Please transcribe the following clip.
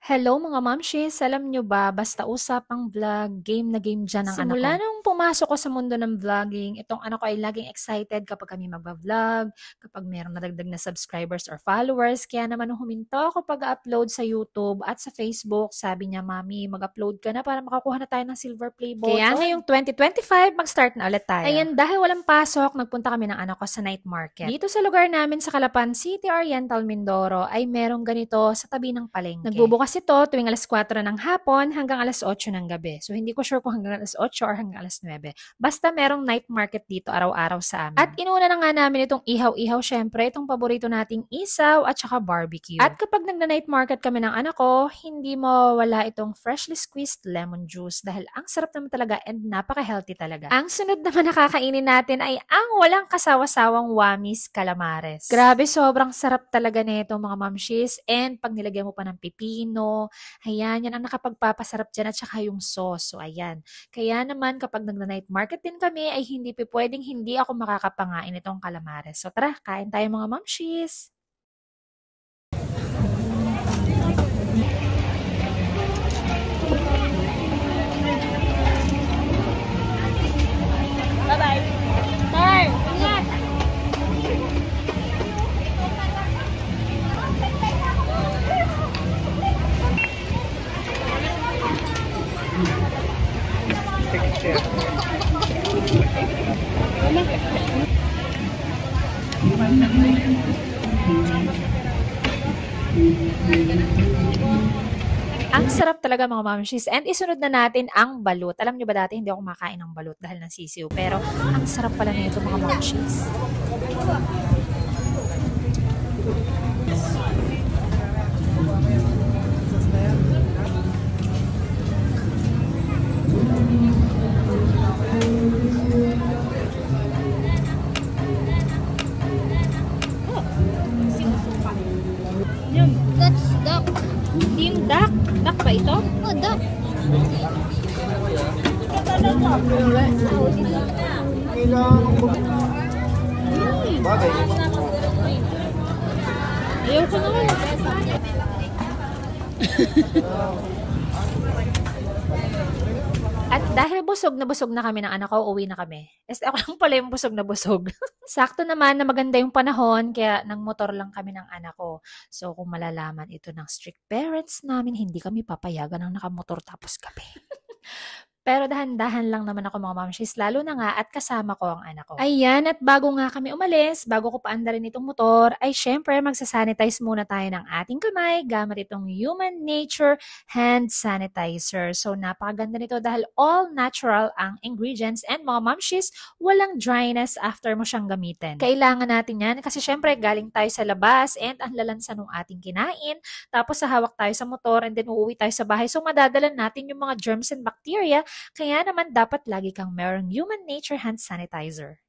Hello mga mamshis! Alam nyo ba, basta usapang vlog, game na game dyan ang anak ko. Simula nung pumasok ko sa mundo ng vlogging, itong anak ko ay laging excited kapag kami magba-vlog, kapag mayroong nadagdag na subscribers or followers. Kaya naman nung huminto ako pag-upload sa YouTube at sa Facebook, sabi niya, Mami, mag-upload ka na para makakuha na tayo ng silver play button. Kaya ngayong 2025, mag-start na ulit tayo. Ayan, dahil walang pasok, nagpunta kami ng anak ko sa night market. Dito sa lugar namin sa Calapan City, Oriental, Mindoro, ay merong ganito sa tabi ng palengke. Nagbubukas ito tuwing alas 4 ng hapon hanggang alas 8 ng gabi. So, hindi ko sure kung hanggang alas 8 or hanggang alas 9. Basta merong night market dito araw-araw sa amin. At inuna na nga namin itong ihaw-ihaw, syempre, itong paborito nating isaw at saka barbecue. At kapag nagna-night market kami ng anak ko, hindi mo wala itong freshly squeezed lemon juice dahil ang sarap naman talaga and napaka-healthy talaga. Ang sunod naman na kakainin natin ay ang walang kasawa-sawang Wamis calamares. Grabe, sobrang sarap talaga nito mga mamshis. And pag nilagyan mo pa ng pipino, ayan, yan ang nakapagpapasarap dyan at saka yung sauce. So, ayan. Kaya naman, kapag nagna-night market din kami, ay hindi pwedeng hindi ako makakapangain itong calamares. So, tara, kain tayo mga mamshis! Bye-bye. Bye. Ingat. Ang sarap talaga mga mamshis. And isunod na natin ang balut. Alam nyo ba dati hindi ako makain ng balut dahil ng sisiw. Pero ang sarap pala nito mga mamshis. That's duck. Team duck. Duck ba ito? Oh, duck. Bagay. Ayaw ko naman. At dahil busog na kami ng anak ko, uwi na kami. Ako lang pala yung busog na busog. Sakto naman na maganda yung panahon, kaya nang motor lang kami ng anak ko. So kung malalaman ito ng strict parents namin, hindi kami papayagan ng nakamotor tapos gabi. Pero dahan-dahan lang naman ako mga mamshis, lalo na nga at kasama ko ang anak ko. Ayan, at bago nga kami umalis, bago ko paandarin itong motor, ay syempre magsasanitize muna tayo ng ating kamay gamit itong Human Nature Hand Sanitizer. So napakaganda nito dahil all natural ang ingredients and mga mamshis, walang dryness after mo siyang gamitin. Kailangan natin yan kasi syempre galing tayo sa labas and ang lalansa ng ating kinain, tapos hawak tayo sa motor and then uuwi tayo sa bahay. So madadalan natin yung mga germs and bacteria. Kaya naman dapat lagi kang merong Human Nature Hand Sanitizer.